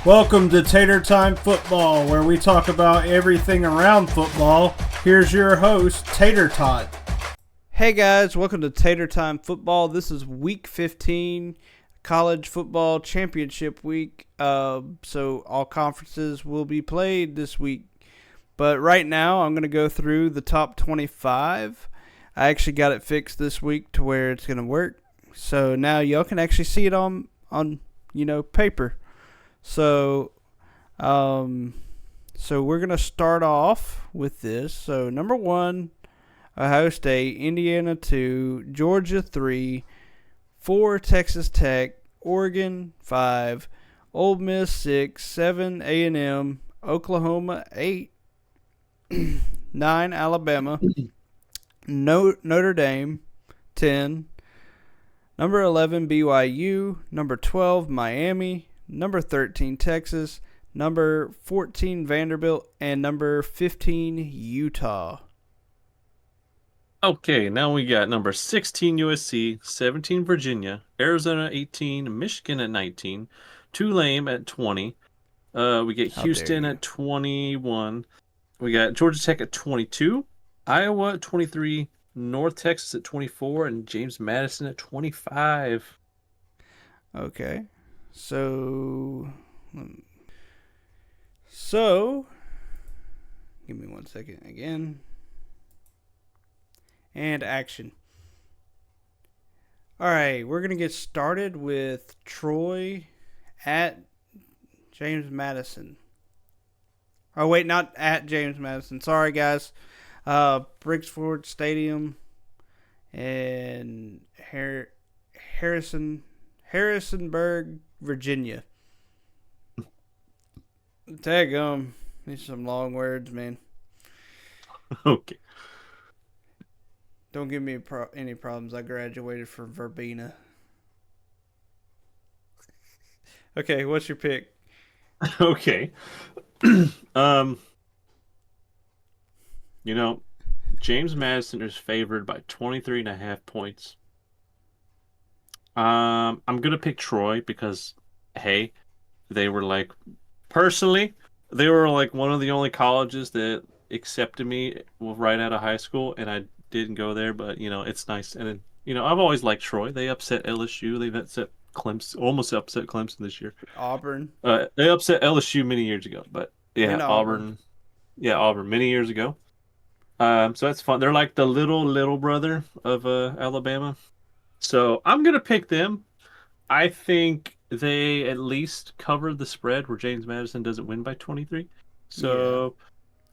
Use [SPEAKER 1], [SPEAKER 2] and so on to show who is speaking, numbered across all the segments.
[SPEAKER 1] Welcome to Tater Time Football, where we talk about everything around football. Here's your host, Tater Tot. Hey guys, welcome to Tater Time Football. This is Week 15, College Football Championship Week. So all conferences will be played this week. But right now, I'm going to go through the top 25. I actually got it fixed this week to where it's going to work. So now y'all can actually see it on paper. So we're going to start off with this. So number 1, Ohio State, Indiana 2, Georgia 3, 4, Texas Tech, Oregon 5, Ole Miss 6, 7, A&M, Oklahoma 8, 9, Alabama, Notre Dame 10, number 11, BYU, number 12, Miami, number 13, Texas, number 14, Vanderbilt, and number 15, Utah.
[SPEAKER 2] Okay, now we got number 16 USC, 17 Virginia, Arizona 18, Michigan at 19, Tulane at 20. We get Houston at 21. We got Georgia Tech at 22, Iowa at 23, North Texas at 24, and James Madison at 25.
[SPEAKER 1] Okay. So, give me 1 second again. And action. All right, we're going to get started with Troy at James Madison. Oh, wait, not at James Madison. Sorry, guys. Bricksford Stadium in Harrisonburg, Virginia. Daggum. These are some long words, man.
[SPEAKER 2] Okay.
[SPEAKER 1] Don't give me any problems. I graduated from Verbena. Okay, what's your pick?
[SPEAKER 2] Okay. James Madison is favored by 23.5 points. I'm going to pick Troy because, hey, they were one of the only colleges that accepted me right out of high school, and I didn't go there, but, it's nice. And, I've always liked Troy. They upset LSU. They've upset Clemson, almost upset Clemson this year.
[SPEAKER 1] Auburn.
[SPEAKER 2] They upset LSU many years ago, but, yeah, Auburn. Yeah, Auburn many years ago. So that's fun. They're like the little brother of Alabama. So I'm going to pick them. I think they at least cover the spread where James Madison doesn't win by 23. So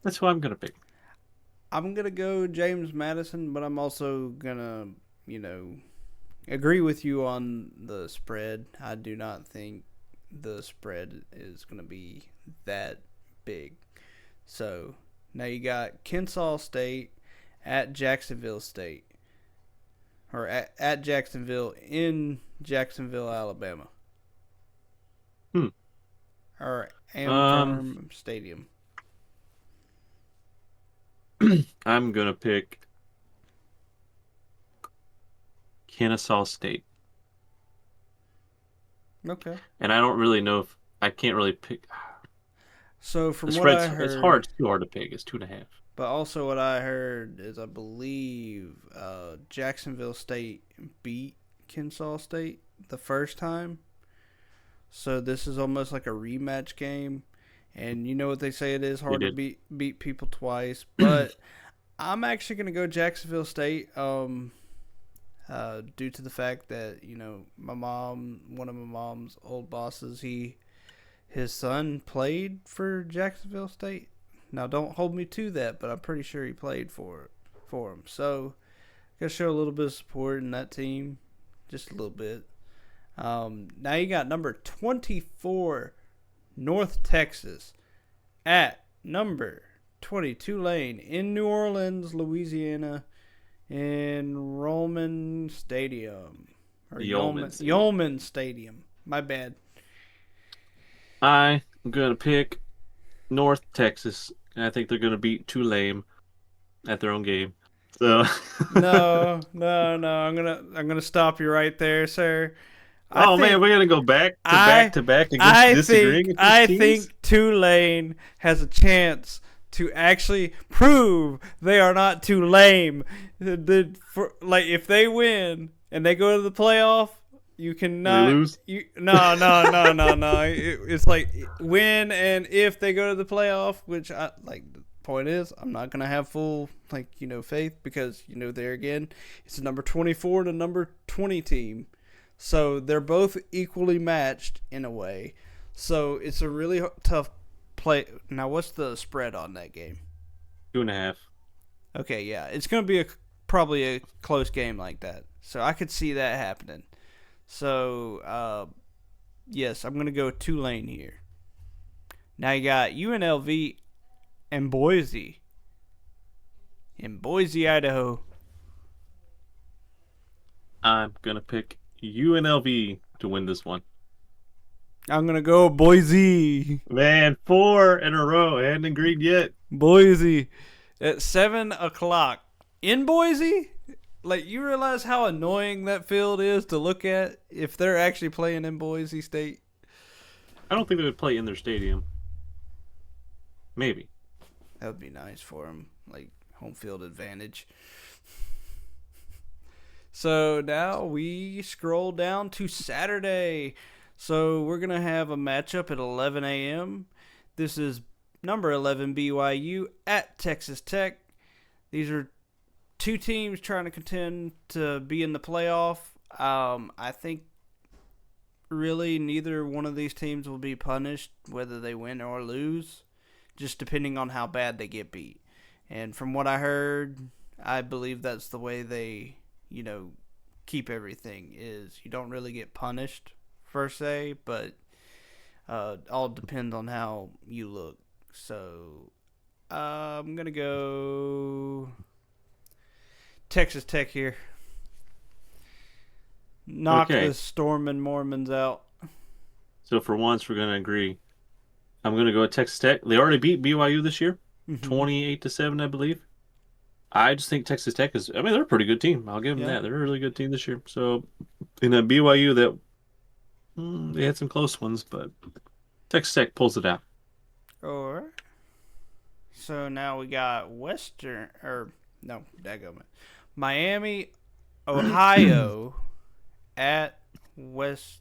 [SPEAKER 2] That's who I'm going to pick.
[SPEAKER 1] I'm going to go James Madison, but I'm also going to, agree with you on the spread. I do not think the spread is going to be that big. So now you got Kennesaw State at Jacksonville State. Or at Jacksonville in Jacksonville, Alabama. Or Amherst Stadium.
[SPEAKER 2] I'm going to pick Kennesaw State.
[SPEAKER 1] Okay.
[SPEAKER 2] And I don't really know I can't really pick.
[SPEAKER 1] So from what I heard,
[SPEAKER 2] it's too hard to pick. It's 2.5.
[SPEAKER 1] But also what I heard is I believe Jacksonville State beat Kennesaw State the first time. So this is almost like a rematch game. And you know what they say, it is hard to beat people twice. But I'm actually going to go Jacksonville State due to the fact that, one of my mom's old bosses, his son played for Jacksonville State. Now, don't hold me to that, but I'm pretty sure he played for him. So, got to show a little bit of support in that team, just a little bit. Now you got number 24, North Texas, at number 20, Tulane, in New Orleans, Louisiana, in Yeoman Stadium. Yeoman Stadium. My bad.
[SPEAKER 2] I'm going to pick North Texas, and I think they're going to beat Tulane at their own game. So
[SPEAKER 1] No. I'm gonna stop you right there, sir. I
[SPEAKER 2] Oh man,
[SPEAKER 1] think
[SPEAKER 2] we're gonna go back to back
[SPEAKER 1] I
[SPEAKER 2] to back against
[SPEAKER 1] I
[SPEAKER 2] disagreeing
[SPEAKER 1] think
[SPEAKER 2] with these
[SPEAKER 1] I
[SPEAKER 2] teams.
[SPEAKER 1] think Tulane has a chance to actually prove they are not too lame. Like if they win and they go to the playoff, you
[SPEAKER 2] And they
[SPEAKER 1] cannot.
[SPEAKER 2] lose.
[SPEAKER 1] No. It's like win and if they go to the playoff, which I like. The point is, I'm not gonna have full faith because there again, it's a number 24 to number 20 team. So they're both equally matched in a way. So it's a really tough play. Now, what's the spread on that game?
[SPEAKER 2] 2.5.
[SPEAKER 1] Okay, yeah, it's going to be probably a close game like that. So I could see that happening. So yes, I'm going to go Tulane here. Now you got UNLV and Boise. In Boise, Idaho.
[SPEAKER 2] I'm gonna pick UNLV to win this one.
[SPEAKER 1] I'm going to go Boise.
[SPEAKER 2] Man, 4 in a row. I hadn't agreed yet.
[SPEAKER 1] Boise at 7 o'clock in Boise. Like you realize how annoying that field is to look at if they're actually playing in Boise State.
[SPEAKER 2] I don't think they would play in their stadium. Maybe.
[SPEAKER 1] That would be nice for them, like home field advantage. So now we scroll down to Saturday. So we're gonna have a matchup at 11 a.m. This is number 11 BYU at Texas Tech. These are two teams trying to contend to be in the playoff. I think really neither one of these teams will be punished whether they win or lose, just depending on how bad they get beat. And from what I heard, I believe that's the way they, keep everything is you don't really get punished per se, but all depends on how you look. So I'm gonna go Texas Tech here. Knock
[SPEAKER 2] Okay.
[SPEAKER 1] the Stormin' Mormons out.
[SPEAKER 2] So for once, we're gonna agree. I'm gonna go with Texas Tech. They already beat BYU this year,
[SPEAKER 1] Mm-hmm.
[SPEAKER 2] 28-7, I believe. I just think Texas Tech is. I mean, they're a pretty good team. I'll give them
[SPEAKER 1] Yeah.
[SPEAKER 2] that. They're a really good team this year. So in a BYU that they had some close ones, but Texas Tech pulls it out.
[SPEAKER 1] Or so now we got Western or no, daggum it. Miami, Ohio at West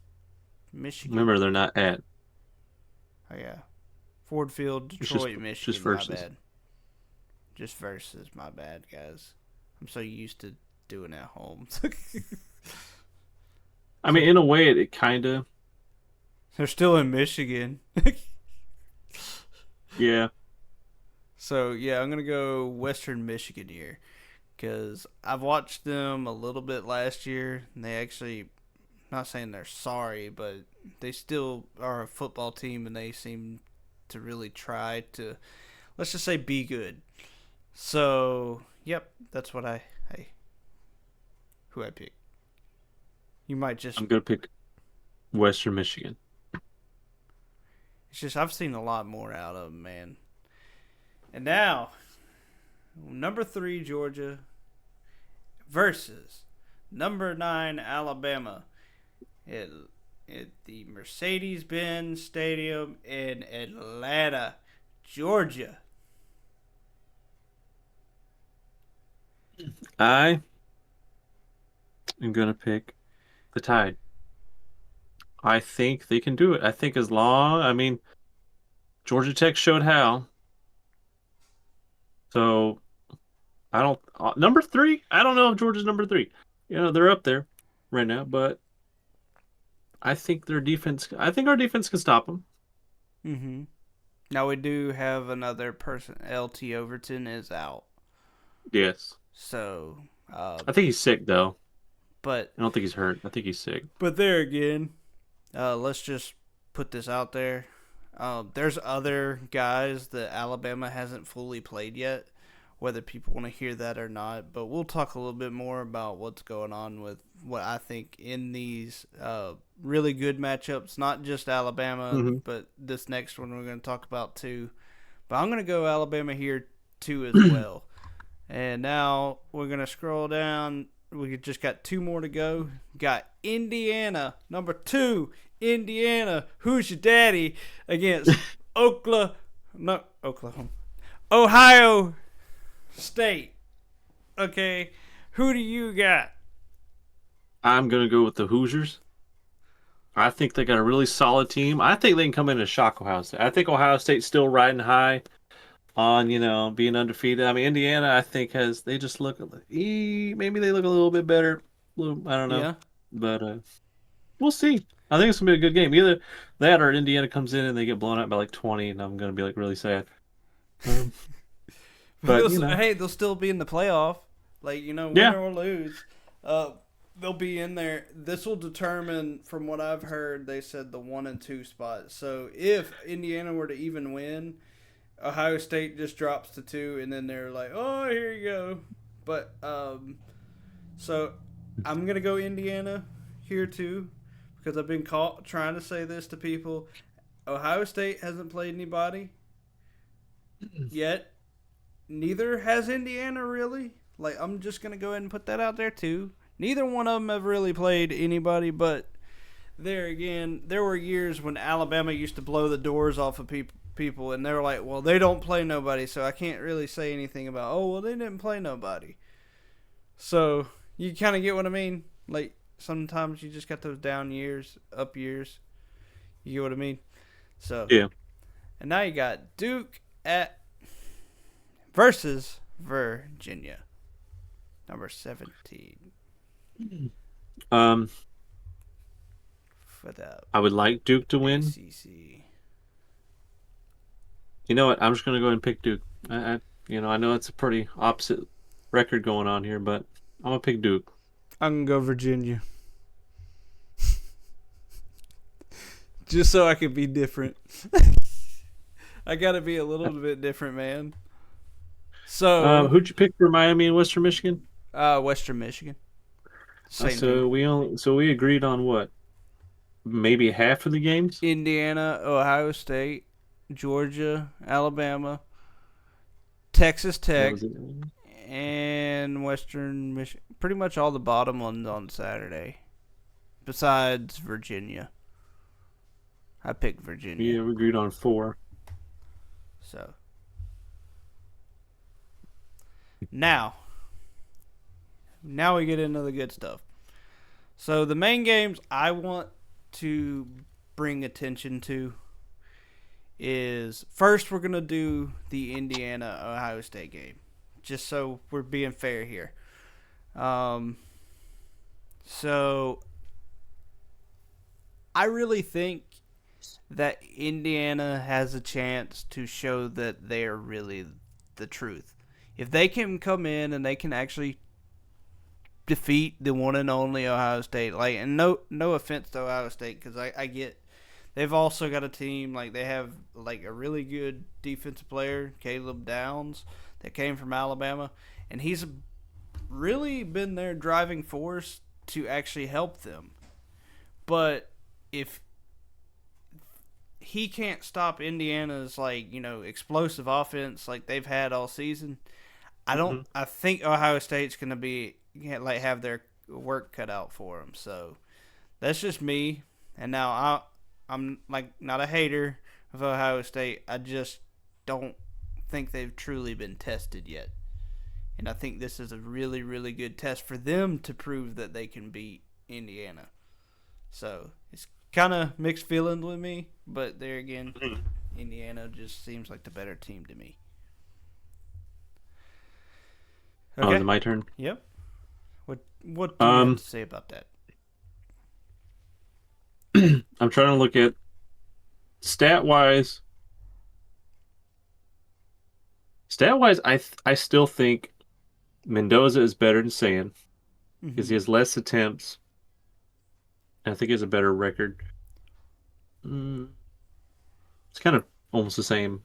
[SPEAKER 1] Michigan.
[SPEAKER 2] Remember, they're not at.
[SPEAKER 1] Oh yeah. Ford Field, Detroit, Michigan.
[SPEAKER 2] Just versus.
[SPEAKER 1] My bad. Just versus. My bad, guys. I'm so used to doing at home.
[SPEAKER 2] I mean, in a way, it kind of.
[SPEAKER 1] They're still in Michigan.
[SPEAKER 2] Yeah.
[SPEAKER 1] So yeah, I'm gonna go Western Michigan here because I've watched them a little bit last year, and they actually, not saying they're sorry, but they still are a football team, and they seem to really try to, let's just say, be good. So yep, that's what who I pick. You might just.
[SPEAKER 2] I'm gonna pick Western Michigan.
[SPEAKER 1] It's just I've seen a lot more out of them, man. And now, number 3 Georgia versus number 9 Alabama at the Mercedes-Benz Stadium in Atlanta, Georgia.
[SPEAKER 2] I am gonna pick the Tide. I think they can do it. I think I mean, Georgia Tech showed how. So I don't number 3. I don't know if Georgia's number 3. They're up there right now, but I think their defense. I think our defense can stop them.
[SPEAKER 1] Mm-hmm. Now we do have another person. LT Overton is out.
[SPEAKER 2] Yes.
[SPEAKER 1] So.
[SPEAKER 2] I think he's sick though.
[SPEAKER 1] But
[SPEAKER 2] I don't think he's hurt. I think he's sick.
[SPEAKER 1] But there again, let's just put this out there. There's other guys that Alabama hasn't fully played yet, whether people want to hear that or not. But we'll talk a little bit more about what's going on with what I think in these really good matchups, not just Alabama, but this next one we're going to talk about too. But I'm going to go Alabama here too as well. And now we're going to scroll down We just got 2 more to go. Got Indiana, number 2. Indiana, who's your daddy? Against Oklahoma, Ohio State. Okay, who do you got?
[SPEAKER 2] I'm gonna go with the Hoosiers. I think they got a really solid team. I think they can come in and shock Ohio State. I think Ohio State's still riding high on, being undefeated. I mean, Indiana, I think they just look maybe they look a little bit better. I don't know,
[SPEAKER 1] Yeah.
[SPEAKER 2] but we'll see. I think it's gonna be a good game. Either that or Indiana comes in and they get blown out by like 20, and I'm gonna be like really sad. But
[SPEAKER 1] Hey, they'll still be in the playoff. Like, win or lose. They'll be in there. This will determine, from what I've heard, they said the 1 and 2 spot. So if Indiana were to even win, Ohio State just drops to 2, and then they're like, oh, here you go. But so I'm gonna go Indiana here too, because I've been caught trying to say this to people. Ohio State hasn't played anybody yet. Neither has Indiana, really. Like, I'm just gonna go ahead and put that out there too. Neither one of them have really played anybody, but there again, there were years when Alabama used to blow the doors off of people, and they were like, well, they don't play nobody, so I can't really say anything about, oh, well, they didn't play nobody. So you kind of get what I mean? Like, sometimes you just got those down years, up years. You get what I mean? So
[SPEAKER 2] yeah.
[SPEAKER 1] And now you got Duke versus Virginia, number 17. For the
[SPEAKER 2] I would like Duke to win.
[SPEAKER 1] ACC.
[SPEAKER 2] You know what? I'm just gonna go ahead and pick Duke. I know it's a pretty opposite record going on here, but I'm gonna pick Duke.
[SPEAKER 1] I'm gonna go Virginia, just so I can be different. I gotta be a little bit different, man. So,
[SPEAKER 2] who'd you pick for Miami and Western Michigan?
[SPEAKER 1] Western Michigan.
[SPEAKER 2] So we agreed on what? Maybe half of the games?
[SPEAKER 1] Indiana, Ohio State, Georgia, Alabama, Texas Tech, and Western Michigan. Pretty much all the bottom ones on Saturday, besides Virginia. I picked Virginia.
[SPEAKER 2] Yeah, we agreed on 4.
[SPEAKER 1] So now we get into the good stuff. So the main games I want to bring attention to is, first we're going to do the Indiana-Ohio State game, just so we're being fair here. So I really think that Indiana has a chance to show that they are really the truth. If they can come in and they can actually defeat the one and only Ohio State, and no offense to Ohio State, because I get they've also got a team, like they have like a really good defensive player, Caleb Downs, that came from Alabama, and he's really been their driving force to actually help them. But if he can't stop Indiana's explosive offense like they've had all season, I think Ohio State's going to be have their work cut out for them. So that's just me. And now I'm not a hater of Ohio State. I just don't think they've truly been tested yet. And I think this is a really, really good test for them to prove that they can beat Indiana. So it's kind of mixed feelings with me, but there again, Indiana just seems like the better team to me.
[SPEAKER 2] Okay. Oh, is it my turn?
[SPEAKER 1] Yep. What do you have to say about that?
[SPEAKER 2] I'm trying to look at stat-wise. I still think Mendoza is better than Sand because he has less attempts. I think he has a better record. It's kind of almost the same.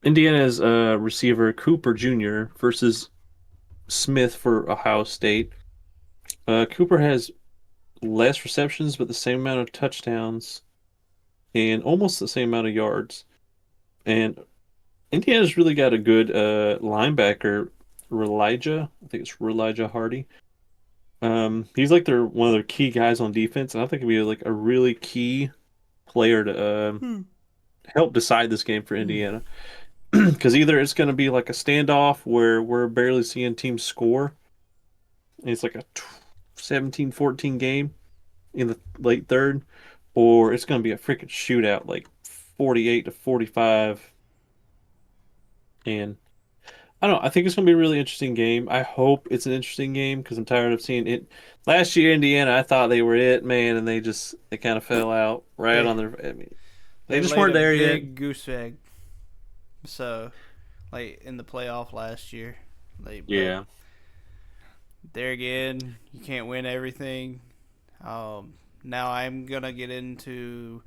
[SPEAKER 2] Indiana's receiver Cooper Jr. versus Smith for Ohio State. Cooper has less receptions, but the same amount of touchdowns and almost the same amount of yards. And Indiana's really got a good linebacker, Elijah. I think it's Elijah Hardy. He's like their one of their key guys on defense, and I think he'd be like a really key player to
[SPEAKER 1] Hmm.
[SPEAKER 2] help decide this game for Indiana. Because either it's going to be like a standoff where we're barely seeing teams score, and it's like a 17-14 game in the late third, or it's going to be a freaking shootout, like 48-45. And I don't know. I think it's going to be a really interesting game. I hope it's an interesting game because I'm tired of seeing it. Last year, Indiana, I thought they were it, man, and they kind of fell out right
[SPEAKER 1] They
[SPEAKER 2] on their. I mean, they
[SPEAKER 1] they
[SPEAKER 2] just
[SPEAKER 1] laid
[SPEAKER 2] weren't
[SPEAKER 1] a
[SPEAKER 2] there yet.
[SPEAKER 1] big goose egg. So, like in the playoff last year, but
[SPEAKER 2] Yeah.
[SPEAKER 1] there again, you can't win everything. Now I'm gonna get into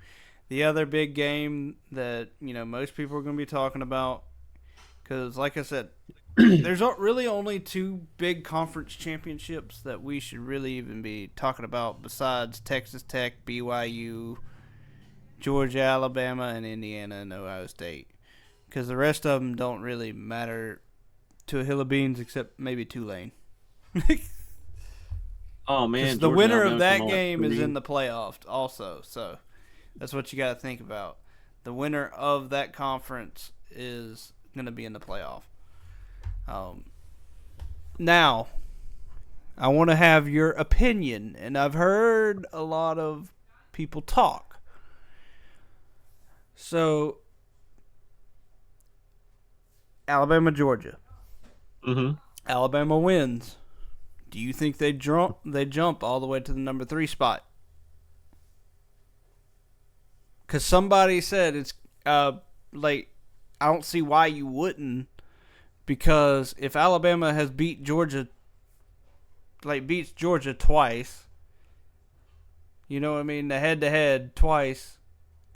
[SPEAKER 1] the other big game that most people are gonna be talking about because, like I said, there's really only two big conference championships that we should really even be talking about besides Texas Tech, BYU, Georgia, Alabama, and Indiana and Ohio State. Because the rest of them don't really matter to a hill of beans except maybe Tulane.
[SPEAKER 2] Oh
[SPEAKER 1] Because
[SPEAKER 2] man,
[SPEAKER 1] the
[SPEAKER 2] Georgia and
[SPEAKER 1] winner of
[SPEAKER 2] Alabama come
[SPEAKER 1] that
[SPEAKER 2] on at
[SPEAKER 1] game is in
[SPEAKER 2] three.
[SPEAKER 1] the playoffs also. So that's what you got to think about. The winner of that conference is going to be in the playoff. Um, Now, I want to have your opinion, and I've heard a lot of people talk. So, Alabama, Georgia.
[SPEAKER 2] Mm-hmm.
[SPEAKER 1] Alabama wins. Do you think they jump all the way to the number 3 spot? Because somebody said it's like I don't see why you wouldn't. Because if Alabama has beats Georgia twice, you know what I mean, the head to head twice,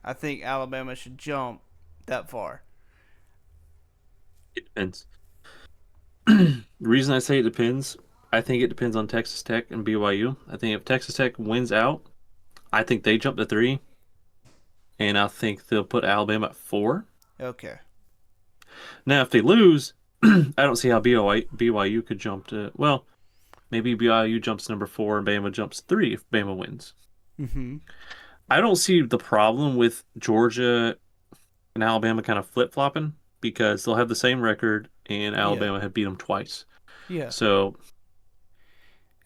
[SPEAKER 1] I think Alabama should jump that far.
[SPEAKER 2] It depends. The reason I say it depends, I think it depends on Texas Tech and BYU. I think if Texas Tech wins out, I think they jump to three, and I think they'll put Alabama at four.
[SPEAKER 1] Okay.
[SPEAKER 2] Now, if they lose, I don't see how BYU could jump to. Well, maybe BYU jumps to number four and Bama jumps three if Bama wins.
[SPEAKER 1] Mm-hmm.
[SPEAKER 2] I don't see the problem with Georgia and Alabama kind of flip flopping because they'll have the same record and
[SPEAKER 1] Yeah.
[SPEAKER 2] Alabama have beat them twice.
[SPEAKER 1] Yeah.
[SPEAKER 2] So,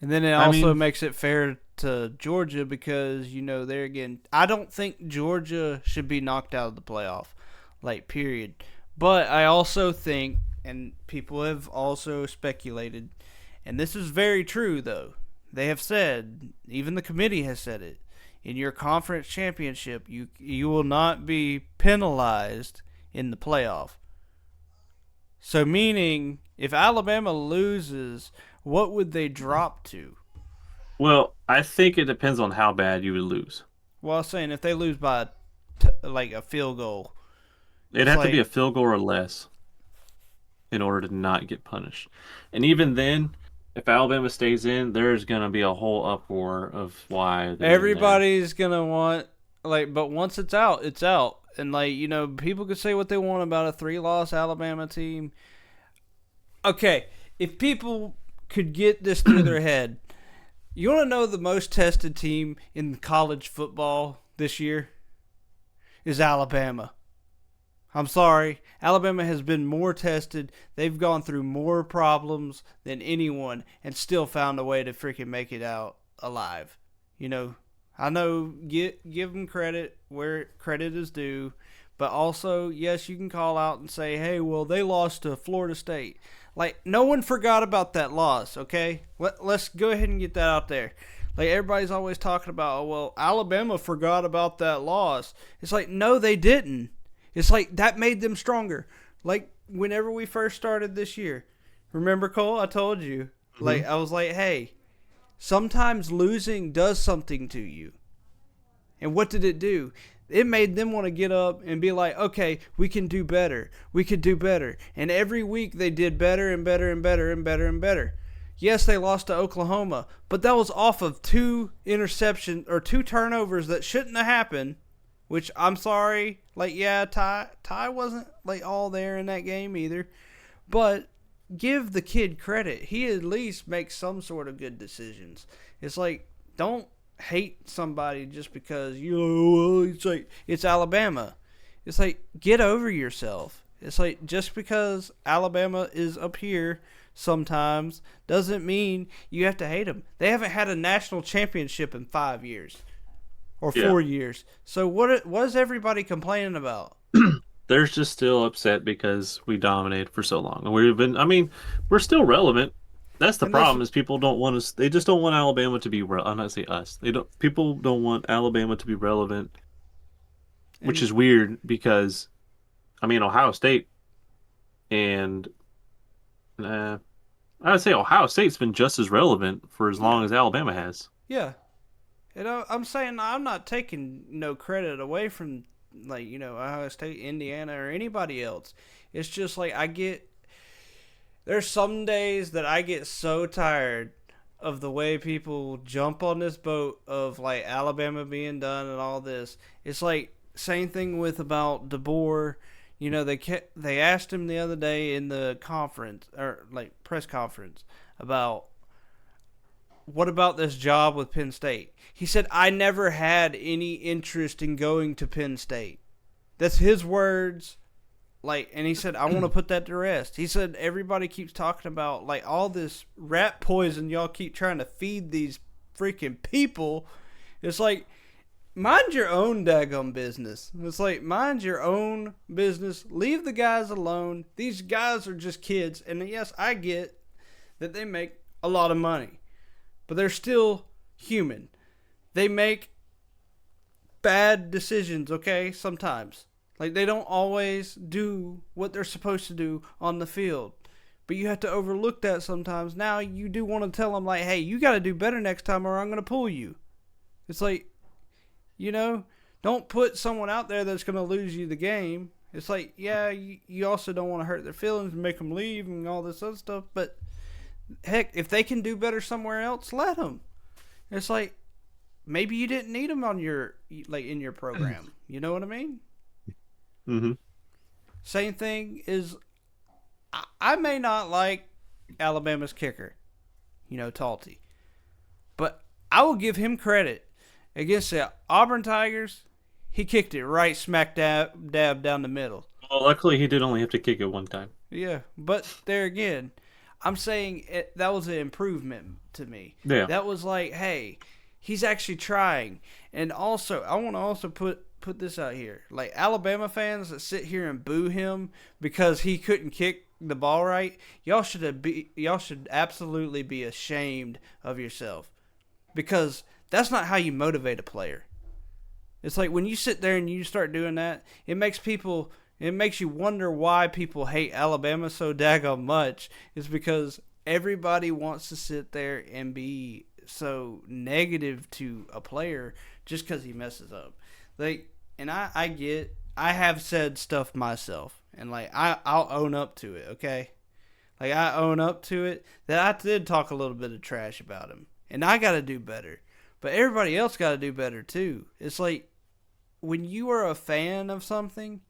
[SPEAKER 1] And then it
[SPEAKER 2] I
[SPEAKER 1] also
[SPEAKER 2] mean,
[SPEAKER 1] makes it fair to Georgia because, there again, I don't think Georgia should be knocked out of the playoff, like, period. But I also think, and people have also speculated, and this is very true, though. They have said, even the committee has said it, in your conference championship, you will not be penalized in the playoff. So, meaning, if Alabama loses, what would they drop to?
[SPEAKER 2] well, I think it depends on how bad you would lose.
[SPEAKER 1] Well, I was saying if they lose by like a field goal,
[SPEAKER 2] It'd
[SPEAKER 1] it's
[SPEAKER 2] have to be a
[SPEAKER 1] like
[SPEAKER 2] field goal or less in order to not get punished. And even then, if Alabama stays in, there's going to be a whole uproar of why they're in there.
[SPEAKER 1] everybody's gonna want but once it's out, it's out. And people could say what they want about a 3-loss Alabama team. Okay, if people could get this through their head, you want to know the most tested team in college football this year is Alabama. I'm sorry. Alabama has been more tested. They've gone through more problems than anyone and still found a way to freaking make it out alive. I know give them credit where credit is due, but also, yes, you can call out and say, "Hey, well, they lost to Florida State." Like no one forgot about that loss, okay? Let's go ahead and get that out there. Like everybody's always talking about, "Oh, well, Alabama forgot about that loss." It's like, "No, they didn't." It's like that made them stronger. Like whenever we first started this year, remember Cole? I told you.
[SPEAKER 2] Hmm.
[SPEAKER 1] Like I was like, hey, sometimes losing does something to you. And what did it do? It made them want to get up and be like, okay, we can do better. We could do better. And every week they did better and better and better and better and better. Yes, they lost to Oklahoma, but that was off of 2 interceptions or 2 turnovers that shouldn't have happened. which I'm sorry. Like, yeah, Ty wasn't like all there in that game either, but give the kid credit. He at least makes some sort of good decisions. It's like, don't hate somebody just because it's like it's Alabama. It's like, get over yourself. It's like, just because Alabama is up here sometimes doesn't mean you have to hate them. They haven't had a national championship in 5 years or
[SPEAKER 2] Yeah.
[SPEAKER 1] 4 years. So what is everybody complaining about?
[SPEAKER 2] They're just still upset because we dominated for so long. And we're still relevant. That's the
[SPEAKER 1] And that's
[SPEAKER 2] problem is people don't want us. They just don't want Alabama to be. I'm not saying us. They don't. People don't want Alabama to be relevant, which
[SPEAKER 1] and
[SPEAKER 2] is weird because, Ohio State and I would say Ohio State's been just as relevant for as
[SPEAKER 1] yeah,
[SPEAKER 2] long as Alabama has.
[SPEAKER 1] yeah. And I'm saying I'm not taking no credit away from like Ohio State, Indiana, or anybody else. It's just like there's some days that I get so tired of the way people jump on this boat of like Alabama being done and all this. It's like same thing with about DeBoer. They asked him the other day in the conference or like press conference about what about this job with Penn State. He said, I never had any interest in going to Penn State. That's his words. Like, and he said, I want to put that to rest. He said, everybody keeps talking about like all this rat poison y'all keep trying to feed these freaking people. It's like, mind your own daggum business. It's like, mind your own business. Leave the guys alone. These guys are just kids. And yes, I get that they make a lot of money, but they're still human. They make bad decisions, okay, sometimes. Like, they don't always do what they're supposed to do on the field. But you have to overlook that sometimes. Now, you do want to tell them, like, hey, you got to do better next time or I'm going to pull you. It's like, don't put someone out there that's going to lose you the game. It's like, yeah, you also don't want to hurt their feelings and make them leave and all this other stuff. But, heck, if they can do better somewhere else, let them. It's like, maybe you didn't need them on in your program. You know what I mean?
[SPEAKER 2] Mm-hmm.
[SPEAKER 1] Same thing is, I may not like Alabama's kicker, Talty, but I will give him credit. Against the Auburn Tigers, he kicked it right smack dab down the middle.
[SPEAKER 2] Well, luckily he did only have to kick it one time.
[SPEAKER 1] Yeah, but there again, I'm saying that was an improvement to me.
[SPEAKER 2] Yeah.
[SPEAKER 1] That was like, hey, he's actually trying. And also, I want to also put this out here. Like, Alabama fans that sit here and boo him because he couldn't kick the ball right, y'all should absolutely be ashamed of yourself. Because that's not how you motivate a player. It's like when you sit there and you start doing that, it makes you wonder why people hate Alabama so daggone much. It's because everybody wants to sit there and be so negative to a player just because he messes up. Like, and I have said stuff myself, and like I'll own up to it, okay? Like, I own up to it that I did talk a little bit of trash about him, and I got to do better. But everybody else got to do better too. It's like when you are a fan of something,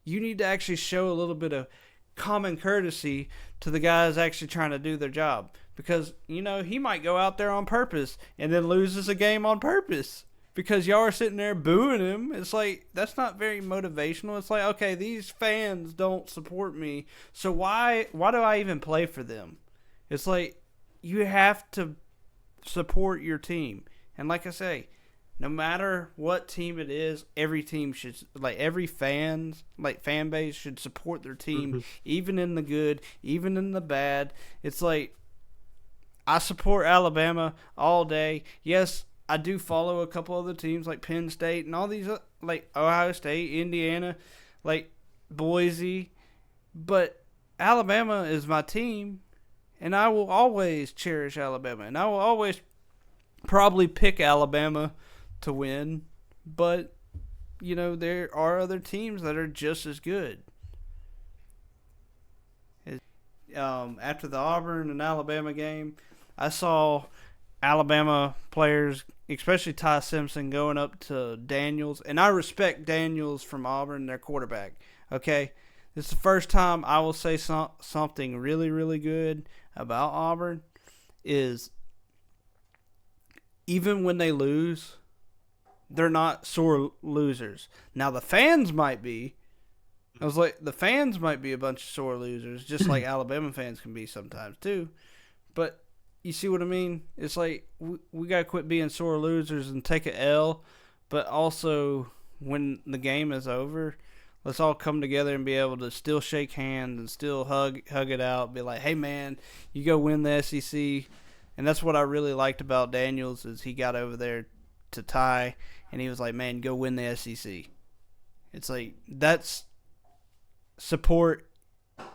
[SPEAKER 1] you need to actually show a little bit of common courtesy to the guys actually trying to do their job. Because, he might go out there on purpose and then loses a game on purpose. Because y'all are sitting there booing him. It's like, that's not very motivational. It's like, okay, these fans don't support me, so why do I even play for them? It's like, you have to support your team. And like I say, no matter what team it is, every team should, like, every fan base should support their team, even in the good, even in the bad. It's like, I support Alabama all day. Yes, I do follow a couple other teams like Penn State and all these, like Ohio State, Indiana, like Boise. But Alabama is my team, and I will always cherish Alabama. And I will always probably pick Alabama to win. But, there are other teams that are just as good. After the Auburn and Alabama game, I saw Alabama players, especially Ty Simpson, going up to Daniels, and I respect Daniels from Auburn, their quarterback. Okay, this is the first time I will say something really, really good about Auburn is even when they lose, they're not sore losers. Now the fans might be. I was like, the fans might be a bunch of sore losers, just like Alabama fans can be sometimes too. But you see what I mean? It's like we got to quit being sore losers and take a L, but also when the game is over, let's all come together and be able to still shake hands and still hug it out. Be like, hey man, you go win the SEC, and that's what I really liked about Daniels is he got over there to Ty, and he was like, man, go win the SEC. It's like that's support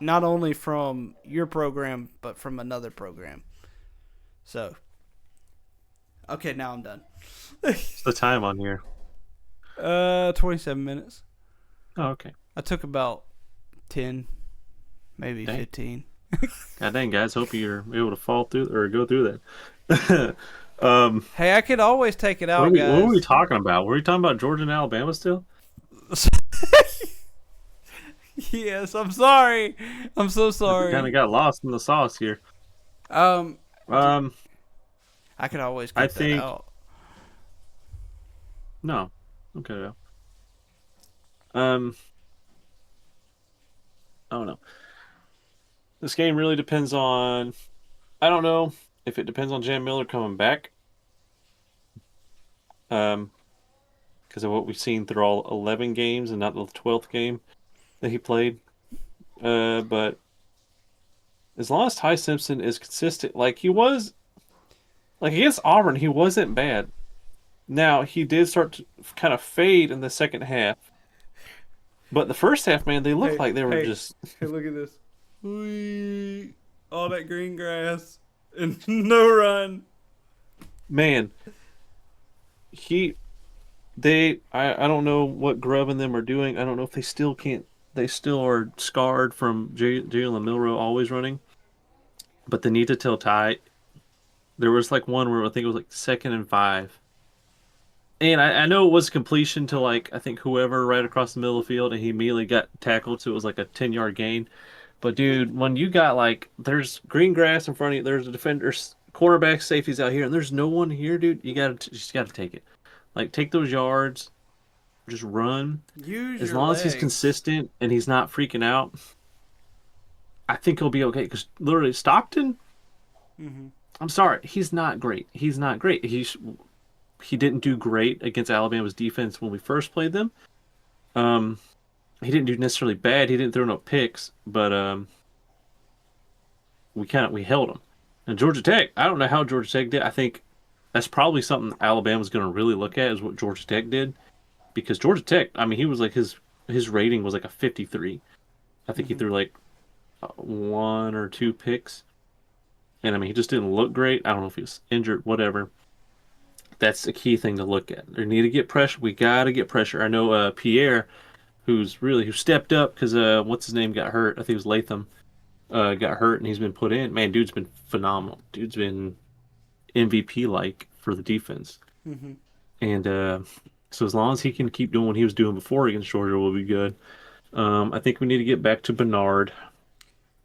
[SPEAKER 1] not only from your program but from another program. So, okay, now I'm done.
[SPEAKER 2] What's the time on here?
[SPEAKER 1] 27 minutes.
[SPEAKER 2] Oh, okay.
[SPEAKER 1] I took about 10, maybe
[SPEAKER 2] Dang.
[SPEAKER 1] 15.
[SPEAKER 2] God dang, guys! Hope you're able to fall through or go through that.
[SPEAKER 1] Hey, I could always take it out,
[SPEAKER 2] what
[SPEAKER 1] guys.
[SPEAKER 2] were we talking about? Were we talking about Georgia and Alabama still?
[SPEAKER 1] Yes, I'm sorry. I'm so sorry.
[SPEAKER 2] Kind of got lost in the sauce here.
[SPEAKER 1] I could always cut
[SPEAKER 2] I
[SPEAKER 1] that
[SPEAKER 2] think
[SPEAKER 1] out.
[SPEAKER 2] no. Okay. I don't know. This game really depends on. I don't know if it depends on Jam Miller coming back. Because of what we've seen through all 11 games and not the 12th game that he played. But as long as Ty Simpson is consistent, like he was, like against Auburn, he wasn't bad. Now he did start to kind of fade in the second half, but the first half, man, they looked like they were just.
[SPEAKER 1] Hey, look at this. Whee! All that green grass and no run.
[SPEAKER 2] Man, I don't know what Grubb and them are doing. I don't know if they still can't. They still are scarred from Jalen Milroe always running, but they need to tell Ty. There was like one where I think it was like 2nd and 5. And I know it was completion to like I think whoever right across the middle of the field, and he immediately got tackled, so it was like a 10-yard gain. But dude, when you got like there's green grass in front of you, there's a defender's quarterback safeties out here, and there's no one here, dude. You just gotta take it. Like take those yards, just run.
[SPEAKER 1] Use
[SPEAKER 2] As
[SPEAKER 1] your
[SPEAKER 2] long as he's
[SPEAKER 1] legs.
[SPEAKER 2] consistent and he's not freaking out, I think he'll be okay. Because literally Stockton, I'm sorry, he's not great. He's not great. He didn't do great against Alabama's defense when we first played them. He didn't do necessarily bad. He didn't throw no picks, but we held him. And Georgia Tech, I don't know how Georgia Tech did. I think that's probably something Alabama's going to really look at is what Georgia Tech did, because Georgia Tech, I mean, he was like his rating was like a 53. I think he threw like 1 or 2 picks, and I mean he just didn't look great. I don't know if he was injured, whatever. That's the key thing to look at. We need to get pressure. We got to get pressure. I know Pierre, who stepped up because what's his name got hurt. I think it was Latham. Got hurt and he's been put in. Man, dude's been phenomenal. Dude's been MVP like for the defense. And so as long as he can keep doing what he was doing before against Georgia, we'll be good. I think we need to get back to Bernard.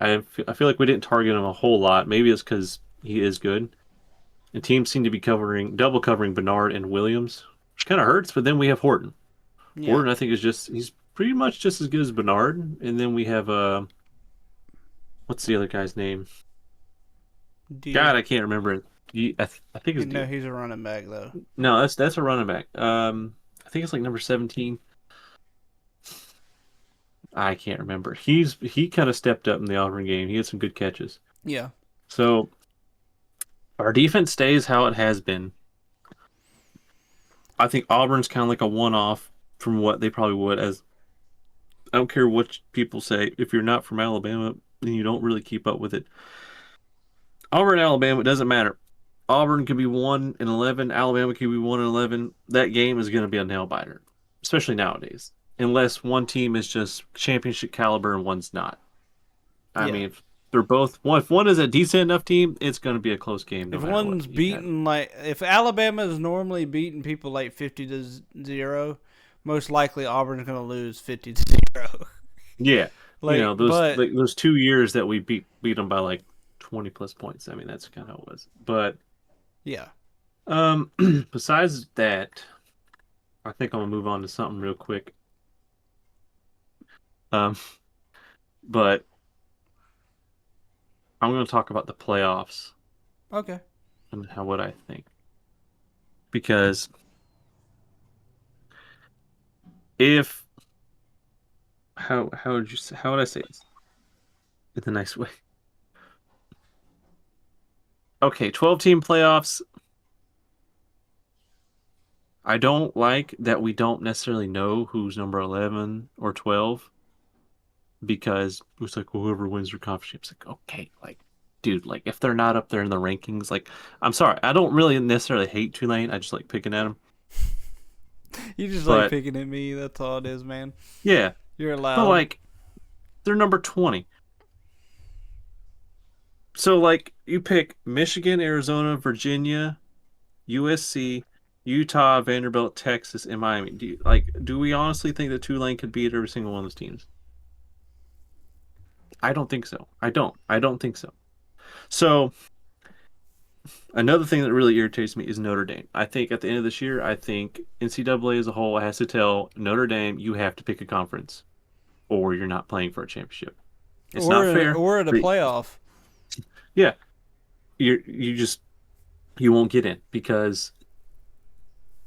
[SPEAKER 2] I feel like we didn't target him a whole lot. Maybe it's because he is good. The teams seem to be double covering Bernard and Williams, which kind of hurts. But then we have Horton.
[SPEAKER 1] Yeah.
[SPEAKER 2] Horton, I think, he's pretty much just as good as Bernard. And then we have what's the other guy's name? God, I can't remember it. I think it's
[SPEAKER 1] no, he's a running back though.
[SPEAKER 2] No, that's a running back. I think it's like number 17. I can't remember. He kind of stepped up in the Auburn game. He had some good catches.
[SPEAKER 1] Yeah.
[SPEAKER 2] So our defense stays how it has been. I think Auburn's kind of like a one-off from what they probably would. As I don't care what people say. If you're not from Alabama, then you don't really keep up with it. Auburn, Alabama, it doesn't matter. Auburn could be 1-11. Alabama could be 1-11. That game is going to be a nail biter, especially nowadays. Unless one team is just championship caliber and one's not. I mean, they're both one. If one is a decent enough team, it's going to be a close game no
[SPEAKER 1] If
[SPEAKER 2] matter what.
[SPEAKER 1] one's beating if Alabama is normally beating people like 50-0, most likely Auburn's going to lose 50-0.
[SPEAKER 2] Yeah,
[SPEAKER 1] like, but
[SPEAKER 2] those 2 years that we beat them by like 20 plus points. I mean, that's kind of how it was. But
[SPEAKER 1] yeah,
[SPEAKER 2] besides that, I think I'm gonna move on to something real quick. Um, but I'm gonna talk about the playoffs
[SPEAKER 1] okay,
[SPEAKER 2] and what I think because if how would I say this in a nice way? Okay, 12 team playoffs. I don't like that we don't necessarily know who's number 11 or 12 because it's like whoever wins your conference, it's like okay, like dude, like if they're not up there in the rankings, like I'm sorry, I don't really necessarily hate Tulane. I just like picking at them.
[SPEAKER 1] you just like
[SPEAKER 2] But
[SPEAKER 1] picking at me. That's all it is, man.
[SPEAKER 2] yeah,
[SPEAKER 1] You're
[SPEAKER 2] but
[SPEAKER 1] allowed.
[SPEAKER 2] like they're number 20. So like you pick Michigan, Arizona, Virginia, USC, Utah, Vanderbilt, Texas, and Miami. Do we honestly think that Tulane could beat every single one of those teams? I don't think so. I don't think so. So another thing that really irritates me is Notre Dame. I think at the end of this year, I think NCAA as a whole has to tell Notre Dame you have to pick a conference or you're not playing for a championship. It's not fair.
[SPEAKER 1] Or at a playoff.
[SPEAKER 2] Yeah, you just you won't get in because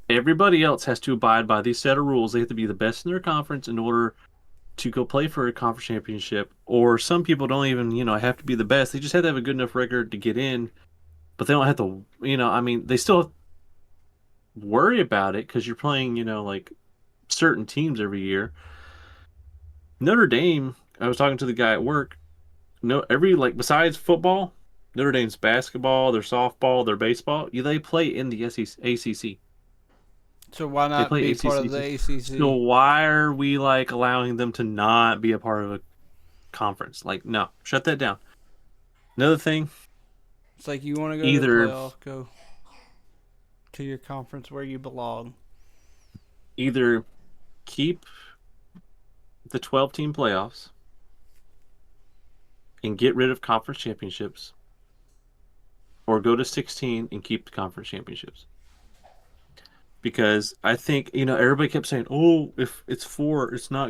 [SPEAKER 2] everybody else has to abide by these set of rules. They have to be the best in their conference in order to go play for a conference championship. Or some people don't even, have to be the best. They just have to have a good enough record to get in, but they don't have to, I mean, they still worry about it because you're playing, like certain teams every year. Notre Dame, I was talking to the guy at work. No, like besides football, Notre Dame's basketball, their softball, their baseball, they play in the ACC.
[SPEAKER 1] So why
[SPEAKER 2] They
[SPEAKER 1] not
[SPEAKER 2] play
[SPEAKER 1] be part
[SPEAKER 2] ACC.
[SPEAKER 1] of the
[SPEAKER 2] So
[SPEAKER 1] ACC?
[SPEAKER 2] why are we like allowing them to not be a part of a conference? Like, no, shut that down. Another thing,
[SPEAKER 1] It's like you want to go to the
[SPEAKER 2] either
[SPEAKER 1] playoff, go to your conference where you belong.
[SPEAKER 2] either keep the 12 team playoffs and get rid of conference championships, or go to 16 and keep the conference championships. Because I think everybody kept saying, "Oh, if it's 4, it's not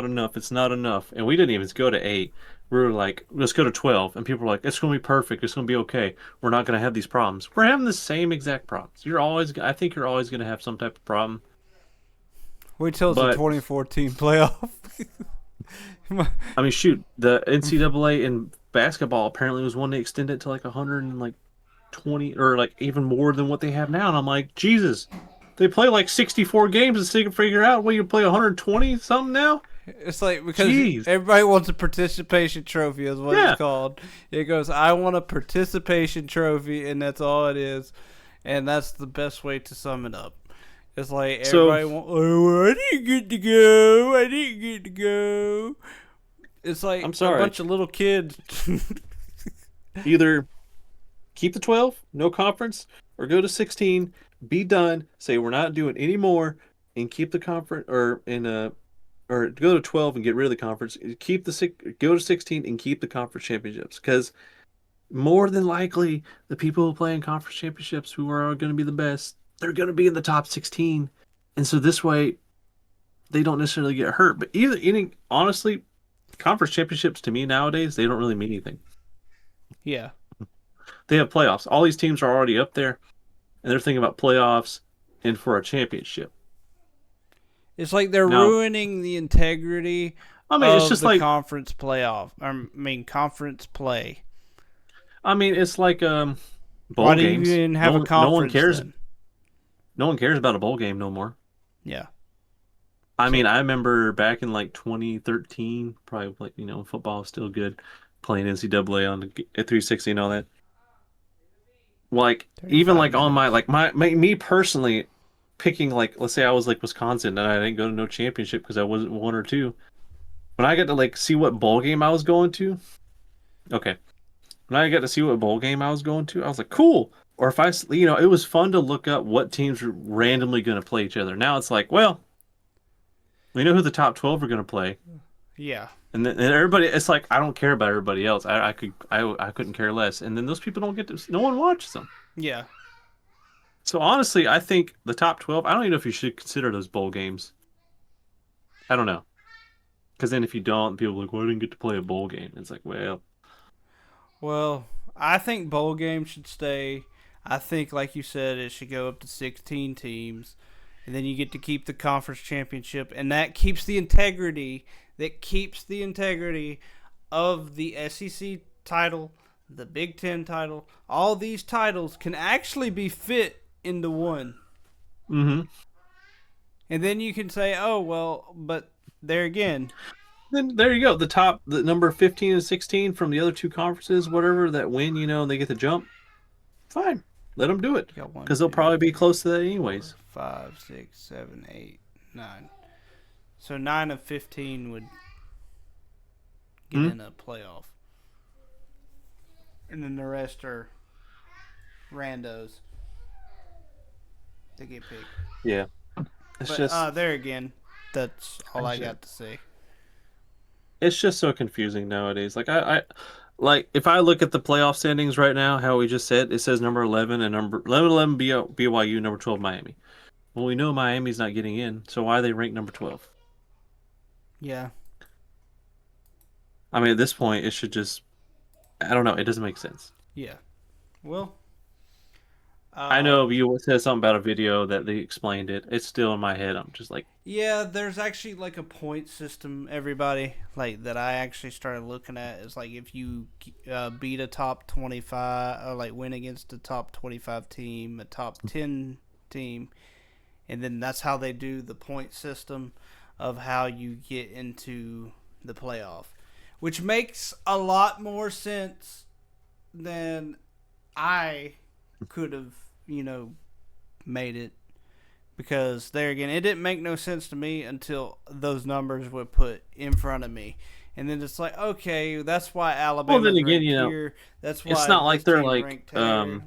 [SPEAKER 2] enough. It's not enough." And we didn't even go to 8. We were like, "Let's go to 12." And people were like, "It's going to be perfect. It's going to be okay. We're not going to have these problems." We're having the same exact problems. I think you're always going to have some type of problem.
[SPEAKER 1] Wait till it's a
[SPEAKER 2] But
[SPEAKER 1] 2014 playoff.
[SPEAKER 2] I mean, shoot, the NCAA in basketball apparently was one to extend it to like 120 or like even more than what they have now. And I'm like, Jesus, they play like 64 games and they can figure out when you play 120 something now.
[SPEAKER 1] It's like because
[SPEAKER 2] Jeez.
[SPEAKER 1] everybody wants a participation trophy, is what it's called. It goes, I want a participation trophy, and that's all it is, and that's the best way to sum it up. It's like everybody I didn't get to go. I didn't get to go. It's like
[SPEAKER 2] I'm sorry.
[SPEAKER 1] a bunch of little kids.
[SPEAKER 2] Either keep the 12, no conference, or go to 16, be done, say we're not doing any more, and keep the conference, or go to 12 and get rid of the conference. Go to 16 and keep the conference championships, because more than likely the people who play in conference championships who are going to be the best, they're going to be in the top 16, and so this way they don't necessarily get hurt. But honestly, conference championships to me nowadays, they don't really mean anything.
[SPEAKER 1] Yeah.
[SPEAKER 2] They have playoffs. All these teams are already up there, and they're thinking about playoffs and for a championship.
[SPEAKER 1] It's like they're ruining the integrity
[SPEAKER 2] it's just
[SPEAKER 1] the
[SPEAKER 2] like
[SPEAKER 1] conference playoff. Conference play.
[SPEAKER 2] It's like bowl
[SPEAKER 1] Why do
[SPEAKER 2] games.
[SPEAKER 1] you even have a conference?
[SPEAKER 2] No one cares.
[SPEAKER 1] Then?
[SPEAKER 2] No one cares about a bowl game no more.
[SPEAKER 1] Yeah.
[SPEAKER 2] I remember back in like 2013, probably like football is still good, playing NCAA on the 360 and all that. Like even like on my me personally picking, like, let's say I was like Wisconsin and I didn't go to no championship because I wasn't 1 or 2. When I got to like see what bowl game I was going to, Okay. When I got to see what bowl game I was going to, I was like, cool. Or if it was fun to look up what teams were randomly going to play each other. Now it's like, well, we know who the top 12 are going to play.
[SPEAKER 1] Yeah.
[SPEAKER 2] And everybody, it's like, I don't care about everybody else. I couldn't care less. And then those people don't get to, no one watches them.
[SPEAKER 1] Yeah.
[SPEAKER 2] So honestly, I think the top 12, I don't even know if you should consider those bowl games. I don't know. Because then if you don't, people are like, well, I didn't get to play a bowl game. It's like, well,
[SPEAKER 1] Well, I think bowl games should stay. I think, like you said, it should go up to 16 teams. And then you get to keep the conference championship. And that keeps the integrity. That keeps the integrity of the SEC title, the Big Ten title. All these titles can actually be fit into one.
[SPEAKER 2] mm-hmm.
[SPEAKER 1] And then you can say, oh, well, but there again.
[SPEAKER 2] Then there you go. The number 15 and 16 from the other two conferences, whatever, that win, they get the jump. Fine. Let them do it.
[SPEAKER 1] Got 1,
[SPEAKER 2] Because they'll
[SPEAKER 1] 2,
[SPEAKER 2] probably be
[SPEAKER 1] 3,
[SPEAKER 2] close to that anyways.
[SPEAKER 1] 4, 5, 6, 7, 8, 9. So 9 of 15 would get in a playoff. And then the rest are randos. They get picked.
[SPEAKER 2] Yeah. It's just
[SPEAKER 1] there again, that's all I got to say.
[SPEAKER 2] It's just so confusing nowadays. Like if I look at the playoff standings right now, how we just said, it says number 11 and number 11 BYU, number 12 Miami. Well, we know Miami's not getting in, so why are they ranked number 12?
[SPEAKER 1] Yeah.
[SPEAKER 2] I mean, at this point, it should just, I don't know, it doesn't make sense.
[SPEAKER 1] Yeah. Well,
[SPEAKER 2] I know you said something about a video that they explained it. It's still in my head. I'm just like,
[SPEAKER 1] yeah, there's actually like a point system, everybody, like that I actually started looking at. Is like if you beat a top 25 or like win against a top 25 team, a top 10 team, and then that's how they do the point system of how you get into the playoff, which makes a lot more sense than I could have, made it. Because there again, it didn't make no sense to me until those numbers were put in front of me. And then it's like, okay, that's why Alabama's
[SPEAKER 2] well, then again,
[SPEAKER 1] ranked here. That's why
[SPEAKER 2] it's not like they're like
[SPEAKER 1] ranked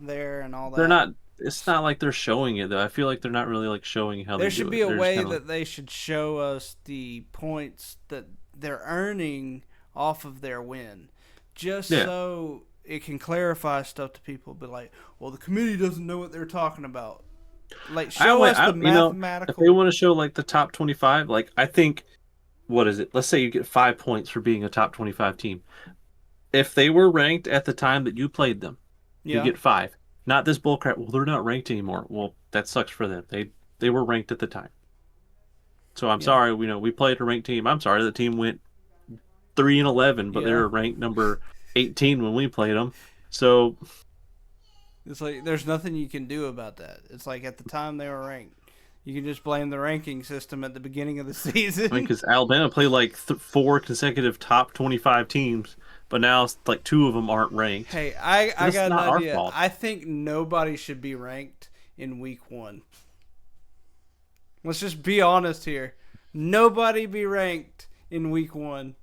[SPEAKER 1] there and all that.
[SPEAKER 2] They're not. It's not like they're showing it though. I feel like they're not really like showing how
[SPEAKER 1] there
[SPEAKER 2] they do it.
[SPEAKER 1] There should be a way
[SPEAKER 2] that
[SPEAKER 1] they should show us the points that they're earning off of their win, just so it can clarify stuff to people. But like, well, the committee doesn't know what they're talking about. Like, show us the mathematical.
[SPEAKER 2] If they want to show like the top 25, like I think, what is it? Let's say you get 5 points for being a top 25 team. If they were ranked at the time that you played them, you get 5. Not this bullcrap. Well, they're not ranked anymore. Well, that sucks for them. They were ranked at the time. So I'm sorry. We played a ranked team. I'm sorry the team went 3-11, but they were ranked number 18 when we played them. So
[SPEAKER 1] it's like there's nothing you can do about that. It's like at the time they were ranked. You can just blame the ranking system at the beginning of the season.
[SPEAKER 2] I mean, because Alabama played like 4 consecutive top 25 teams, but now like 2 of them aren't ranked.
[SPEAKER 1] Hey, I got an idea. I think nobody should be ranked in week 1. Let's just be honest here. Nobody be ranked in week 1.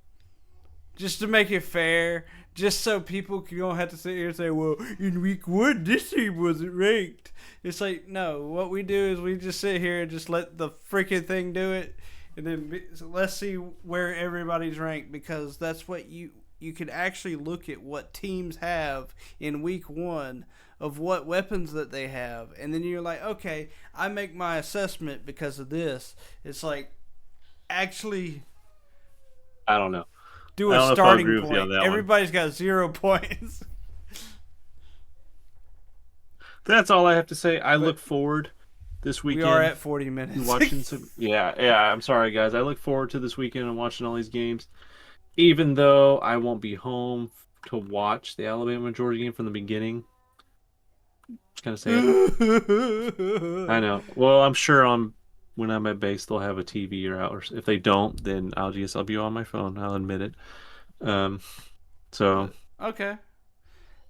[SPEAKER 1] Just to make it fair. Just so people don't have to sit here and say, well, in week 1, this team wasn't ranked. It's like, no, what we do is we just sit here and just let the freaking thing do it. And then let's see where everybody's ranked, because that's what you can actually look at what teams have in week 1 of what weapons that they have. And then you're like, okay, I make my assessment because of this. It's like, actually,
[SPEAKER 2] I don't know.
[SPEAKER 1] Do a starting point. Everybody's got 0 points.
[SPEAKER 2] That's all I have to say. I look forward this weekend.
[SPEAKER 1] We are at 40 minutes.
[SPEAKER 2] Watching some. Yeah. I'm sorry, guys. I look forward to this weekend and watching all these games. Even though I won't be home to watch the Alabama-Georgia game from the beginning. It's kind of sad. I know. Well, I'm sure when I'm at base, they'll have a TV or if they don't, then I'll be on my phone. I'll admit it.
[SPEAKER 1] Okay.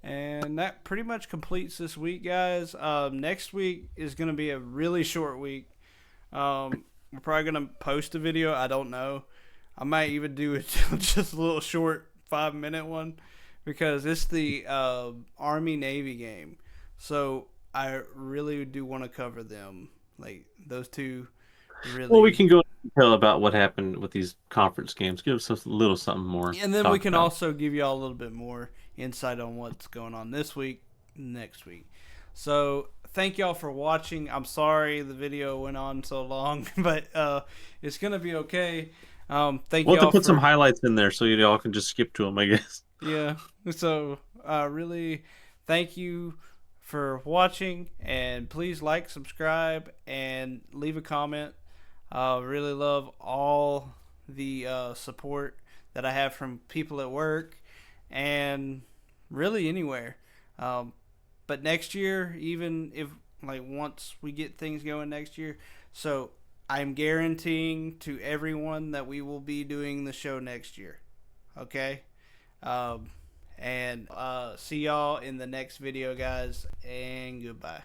[SPEAKER 1] And that pretty much completes this week, guys. Next week is going to be a really short week. We're probably going to post a video. I don't know. I might even do just a little short 5-minute one, because it's the Army Navy game. So I really do want to cover them. Like those two,
[SPEAKER 2] Well, we
[SPEAKER 1] really.
[SPEAKER 2] can go into detail about what happened with these conference games. Give us a little something more
[SPEAKER 1] And
[SPEAKER 2] to
[SPEAKER 1] then we
[SPEAKER 2] talk
[SPEAKER 1] can
[SPEAKER 2] about.
[SPEAKER 1] also give y'all a little bit more insight on what's going on this week, next week. So thank y'all for watching. I'm sorry the video went on so long, but it's gonna be okay. Thank
[SPEAKER 2] We'll have to
[SPEAKER 1] y'all
[SPEAKER 2] put some
[SPEAKER 1] for
[SPEAKER 2] highlights in there so you all can just skip to them, I guess.
[SPEAKER 1] yeah. So really, thank you for watching, and please like, subscribe, and leave a comment. Really love all the support that I have from people at work and really anywhere. Um, but next year, even if like once we get things going next year, so I'm guaranteeing to everyone that we will be doing the show next year. Okay. Um, and see y'all in the next video, guys, and goodbye.